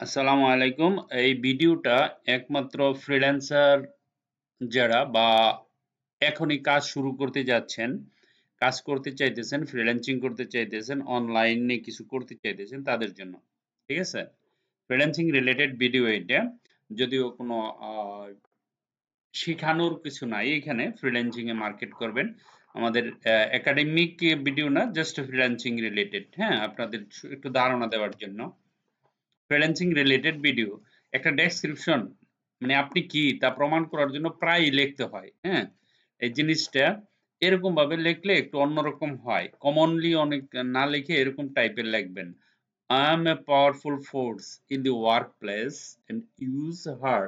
আসসালামু আলাইকুম। এই ভিডিওটা একমাত্র ফ্রিল্যান্সার যারা বা এখনই কাজ শুরু করতে যাচ্ছেন, কাজ করতে চাইতেছেন, ফ্রিল্যান্সিং করতে চাইতেছেন, অনলাইনে কিছু করতে চাইতেছেন তাদের জন্য। ঠিক আছে? ফ্রিল্যান্সিং রিলেটেড ভিডিও এটা। যদিও কোনো আ শিখানোর কিছু নাই এখানে ফ্রিল্যান্সিং এ মার্কেট করবেন। আমাদের একাডেমিক ভিডিও না, জাস্ট ফ্রিল্যান্সিং রিলেটেড। হ্যাঁ? আপনাদের একটু ধারণা দেওয়ার জন্য। ফ্রিল্যান্সিং রিলেটেড ভিডিও একটা ডেসক্রিপশন মানে আপনি কি তা প্রমাণ করার জন্য প্রায়ই লিখতে হয়। হ্যাঁ, এই জিনিসটা এরকম ভাবে লিখলে একটু অন্যরকম হয়, কমনলি অনেক না লিখে এরকম টাইপের লিখবেন। I am a powerful force in the workplace and use her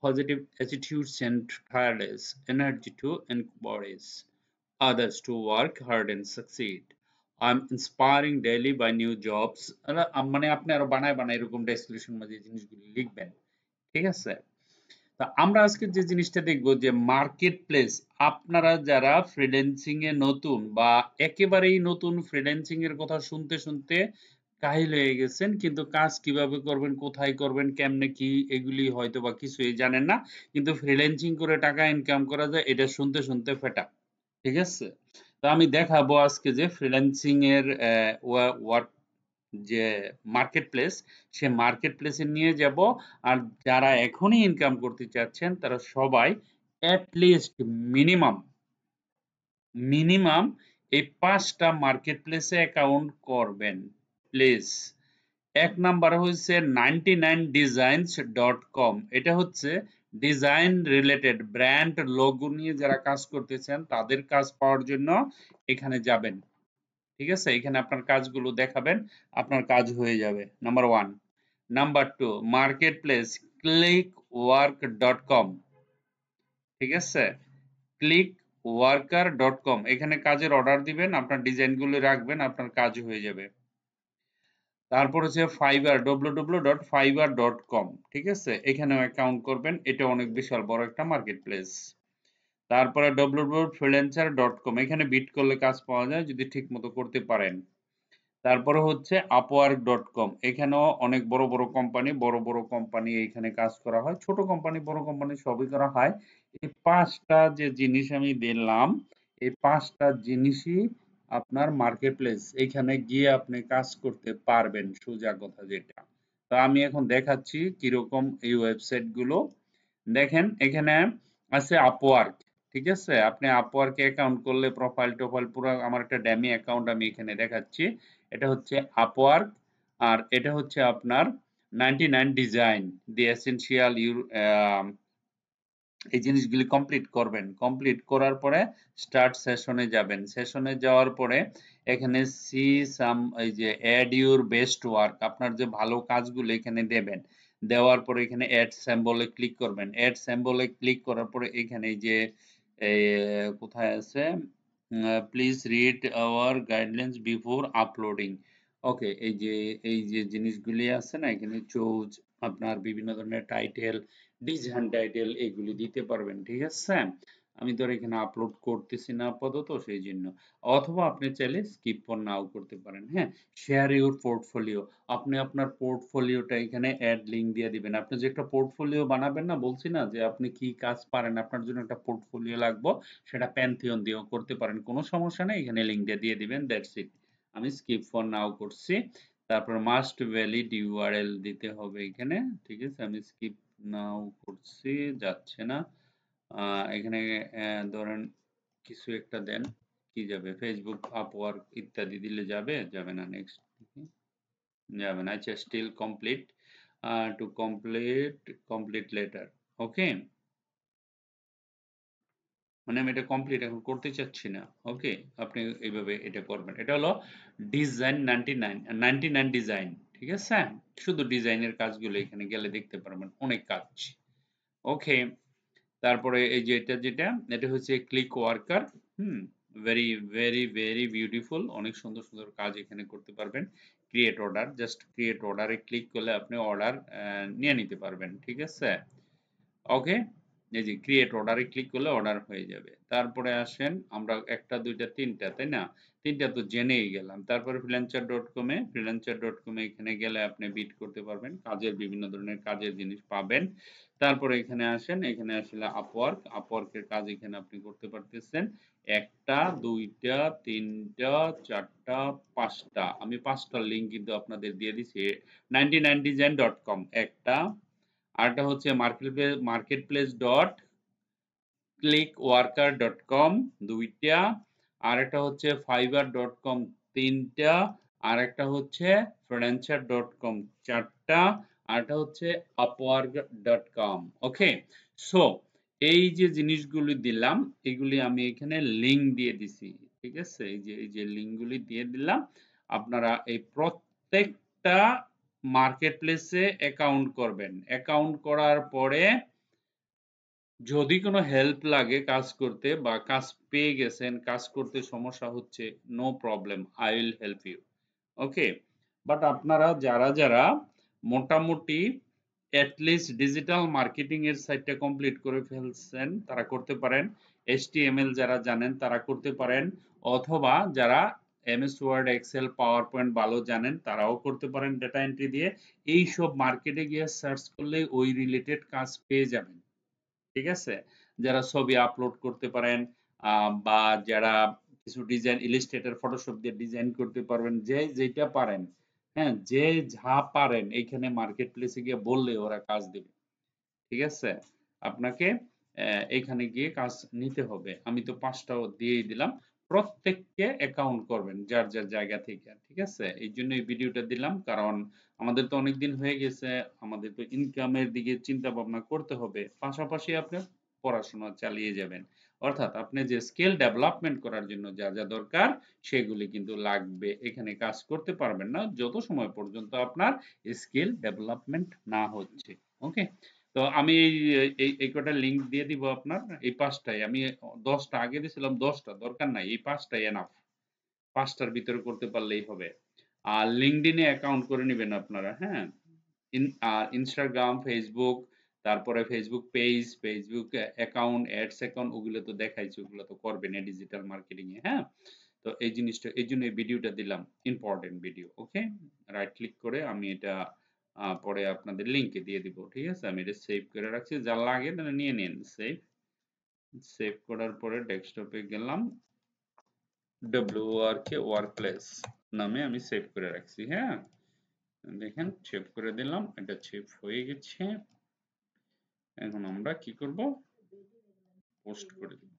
positive attitudes and tireless energy to encourage others to work hard and succeed. I'm inspiring daily by new jobs. মানে আপনি আরো বানায় বানায় এরকম ডেসক্রিপশন মাঝে এই জিনিসগুলি লিখবেন। ঠিক আছে? তা আমরা আজকে যে জিনিসটা দেখব যে মার্কেট প্লেস, আপনারা যারা ফ্রিল্যান্সিং এ নতুন বা একেবারেই নতুন, ফ্রিল্যান্সিং এর কথা শুনতে শুনতে কাহিল হয়ে গেছেন, কিন্তু কাজ কিভাবে করবেন, কোথায় করবেন, কেমনে কি এগুলি হয়তো বা কিছুই জানেন না, কিন্তু ফ্রিল্যান্সিং করে টাকা ইনকাম করা যায় এটা শুনতে শুনতে ফেটা। ঠিক আছে? তো আমি দেখাবো আজকে যে ফ্রিল্যান্সিং এর ওয়ার্ক যে মার্কেট প্লেস, সে মার্কেট প্লেসে নিয়ে যাব। আর যারা এখনই ইনকাম করতে চাচ্ছেন তারা সবাই এট লিস্ট মিনিমাম মিনিমাম এই ৫টা মার্কেট প্লেসে অ্যাকাউন্ট করবেন প্লিজ। এক নাম্বার হচ্ছে 99designs.com। এটা হচ্ছে ডিজাইন রিলেটেড ব্র্যান্ড লোগো নিয়ে যারা কাজ করতেছেন তাদের কাজ পাওয়ার জন্য এখানে যাবেন। ঠিক আছে? এখানে আপনার কাজগুলো দেখাবেন, আপনার কাজ হয়ে যাবে। Number 1। Number 2 market place clickwork.com। ঠিক আছে? clickworker.com, এখানে কাজের অর্ডার দিবেন, আপনার ডিজাইনগুলো রাখবেন, আপনার কাজ হয়ে যাবে। তারপর হচ্ছে ফাইবার www.fiverr.com। ঠিক আছে? এখানেও অ্যাকাউন্ট করবেন, এটা অনেক বিশাল বড় একটা মার্কেট প্লেস। তারপরে www.freelancer.com, এখানে বিড করলে কাজ পাওয়া যায় যদি ঠিক মতো করতে পারেন। তারপরে হচ্ছে upwork.com, এখানেও অনেক বড় বড় কোম্পানি, বড় বড় কোম্পানি এইখানে কাজ করা হয়, ছোট কোম্পানি বড় কোম্পানি সবই করা হয়। এই 5টা যে জিনিস আমি দিলাম, এই 5টা জিনিসই আপনার মার্কেট প্লেস, এখানে গিয়ে আপনি কাজ করতে পারবেন, সোজা কথা যেটা। তো আমি এখন দেখাচ্ছি কিরকম এই ওয়েবসাইট গুলো। দেখেন এখানে আছে আপওয়ার্ক। ঠিক আছে? আপনি আপওয়ার্কে অ্যাকাউন্ট করলে প্রোফাইল টোফাইল পুরো আমার একটা ড্যামি অ্যাকাউন্ট আমি এখানে দেখাচ্ছি। এটা হচ্ছে আপওয়ার্ক। আর এটা হচ্ছে আপনার 99 ডিজাইন দি এসেনশিয়াল এই জিনিসগুলি কমপ্লিট করবেন। কমপ্লিট করার পরে স্টার্ট সেশনে যাবেন। সেশনে যাওয়ার পরে এখানে সি সাম, এই যে অ্যাড ইউর বেস্ট ওয়ার্ক, আপনার যে ভালো কাজগুলো এখানে দেবেন। দেওয়ার পরে এখানে অ্যাড সিম্বলে ক্লিক করবেন। অ্যাড সিম্বলে ক্লিক করার পরে এখানে এই যে এই কোথায় আছে, please read our guidelines before uploading. Okay, এই যে জিনিসগুলি আছে না, এখানে চুজ আপনার বিভিন্ন ধরনের টাইটেল, ডিজাইন টাইটেল এগুলি দিতে পারবেন। ঠিক আছে? আমি ধর এখানে আপলোড করতেছি না আপাতত, সেই জন্য। অথবা আপনি চাইলে স্কিপ ফর নাও করতে পারেন। হ্যাঁ, শেয়ার ইউর পোর্টফোলিও, আপনি আপনার পোর্টফোলিওটা এখানে অ্যাড লিঙ্ক দিয়ে দিবেন। আপনি যে একটা পোর্টফোলিও বানাবেন না, বলছি না যে আপনি কি কাজ পারেন, আপনার জন্য একটা পোর্টফোলিও লাগবে, সেটা প্যান্থিয়ন দিয়েও করতে পারেন, কোনো সমস্যা নেই, এখানে লিঙ্ক দিয়ে দিবেন, দ্যাটস ইট। আমি স্কিপ ফর নাও করছি। তারপর মাস্ট ভ্যালিড ইউআরএল দিতে হবে এখানে। ঠিক আছে? আমি স্কিপ নাও করছি, যাচ্ছে না। এখানে ধরেন কিছু একটা দেন, কি যাবে, ফেসবুক, আপওয়ার্ক ইত্যাদি দিলে যাবে, যাবে না। নেক্সট যাবে না। আচ্ছা, still complete, to complete later. Okay, মানে আমি এটা কমপ্লিট এখন করতে চাচ্ছি না। ওকে, আপনি এইভাবে এটা করবেন। এটা হলো ডিজাইন 99 ডিজাইন। ঠিক আছে? শুধু ডিজাইনের কাজগুলো এখানে গেলে দেখতে পারবেন, অনেক কাজ। ওকে, তারপরে এই যে যেটা এটা হচ্ছে ক্লিক ওয়ার্কার। হুম, ভেরি ভেরি ভেরি বিউটিফুল, অনেক সুন্দর সুন্দর কাজ এখানে করতে পারবেন। ক্রিয়েট অর্ডার, জাস্ট ক্রিয়েট অর্ডারে ক্লিক করলে আপনি অর্ডার নিয়ে নিতে পারবেন। ঠিক আছে? ওকে, এই যে ক্রিয়েট অর্ডারে ক্লিক করলে অর্ডার হয়ে যাবে। তারপরে আসেন আমরা ১ টা ২ টা ৩ টা, তাই না? ৩ টা তো জেনেই গেলাম। তারপরে freelancer.com এ এখানে গেলে আপনি বিড করতে পারবেন। কাজের বিভিন্ন ধরনের কাজের জিনিস পাবেন। তারপরে এখানে আসেন, এখানে আসলে Upwork এর কাজ এখানে আপনি করতে পারতেছেন। ১ টা ২ টা ৩ টা ৪ টা ৫ টা। আমি ৫ টার লিংক কিন্তু আপনাদের দিয়ে দিছি। 99design.com একটা, আরেকটা হচ্ছে marketplace.clickworker.com ২ টা, আরেকটা হচ্ছে fiverr.com ৩ টা, আরেকটা হচ্ছে freelancer.com ৪ টা, আরেকটা হচ্ছে upwork.com। ওকে, সো এই যে জিনিসগুলি দিলাম এগুলি আমি এখানে লিংক দিয়ে দিছি, ঠিক আছে? এই যে লিংকগুলি দিয়ে দিলাম। আপনারা এই প্রত্যেকটা মার্কেটপ্লেসে অ্যাকাউন্ট করবেন। অ্যাকাউন্ট করার পরে যদি কোনো হেল্প লাগে কাজ করতে বা কাজ পেয়ে গেছেন, কাজ করতে সমস্যা হচ্ছে, no problem, I will help you. Okay, but আপনারা যারা মোটামুটি অ্যাটলিস্ট ডিজিটাল মার্কেটিং এর সাইটটা কমপ্লিট করে ফেলছেন তারা করতে পারেন। HTML যারা জানেন তারা করতে পারেন, অথবা যারা MS word, excel, PowerPoint ভালো জানেন তারাও করতে পারেন ডেটা এন্ট্রি দিয়ে। এইসব মার্কেটে গিয়ে সার্চ করলে ওই রিলেটেড কাজ পেয়ে যাবেন, ঠিক আছে? যারা ছবি আপলোড করতে পারেন, বা যারা কিছু ডিজাইন ইলাস্ট্রেটর, ফটোশপ দিয়ে ডিজাইন করতে পারবেন, যে যেটা পারেন, হ্যাঁ, যে যা পারেন এইখানে মার্কেট প্লেসে গিয়ে বললে ওরা কাজ দেবে, ঠিক আছে? আপনাকে এইখানে গিয়ে কাজ নিতে হবে। আমি তো ৫টাও দিয়েই দিলাম। প্রত্যেককে অ্যাকাউন্ট করবেন যার জায়গা থেকে, ঠিক আছে? এই জন্য এই ভিডিওটা দিলাম, কারণ আমাদের তো অনেকদিন হয়ে গেছে, আমাদের তো ইনকামের দিকে চিন্তা ভাবনা করতে হবে, পাশাপাশি আপনি পড়াশোনা চালিয়ে যাবেন। অর্থাৎ আপনি যে স্কিল ডেভেলপমেন্ট করার জন্য যা দরকার সেগুলি কিন্তু লাগবে। এখানে কাজ করতে পারবেন না যত সময় পর্যন্ত আপনার স্কিল ডেভেলপমেন্ট না হচ্ছে। ওকে, তো আমি এই কটা লিংক দিয়ে দিব আপনার। এই ৫টাই আমি ১০টা আগে দিয়েছিলাম, ১০টা দরকার নাই, এই ৫টাই এনাফ। ৫টার ভিতরে করতে পারলেই হবে। আর লিঙ্কডইন এ অ্যাকাউন্ট করে নিবেন আপনারা, হ্যাঁ? আর ইনস্টাগ্রাম, ফেসবুক, তারপরে Facebook page, Facebook account, ads account, ওগুলো তো দেখাইছি, ওগুলো তো করবেন ডিজিটাল মার্কেটিং এ, হ্যাঁ? তো এই জিনিসটা, এই জন্য এই ভিডিওটা দিলাম, ইম্পর্টেন্ট ভিডিও। ওকে, রাইট ক্লিক করে আমি এটা পরে আপনাদের লিংকে দিয়ে দিব, ঠিক আছে? আমি এটা সেভ করে রাখছি, যা লাগে তাহলে নিয়ে নিন। সেভ, সেভ করার পরে ডেস্কটপে গেলাম, WORK ওয়ার্কপ্লেস নামে আমি সেভ করে রাখছি, হ্যাঁ? দেখেন সেভ করে দিলাম, এটা সেভ হয়ে গেছে। এখন আমরা কি করব, পোস্ট করে দিব।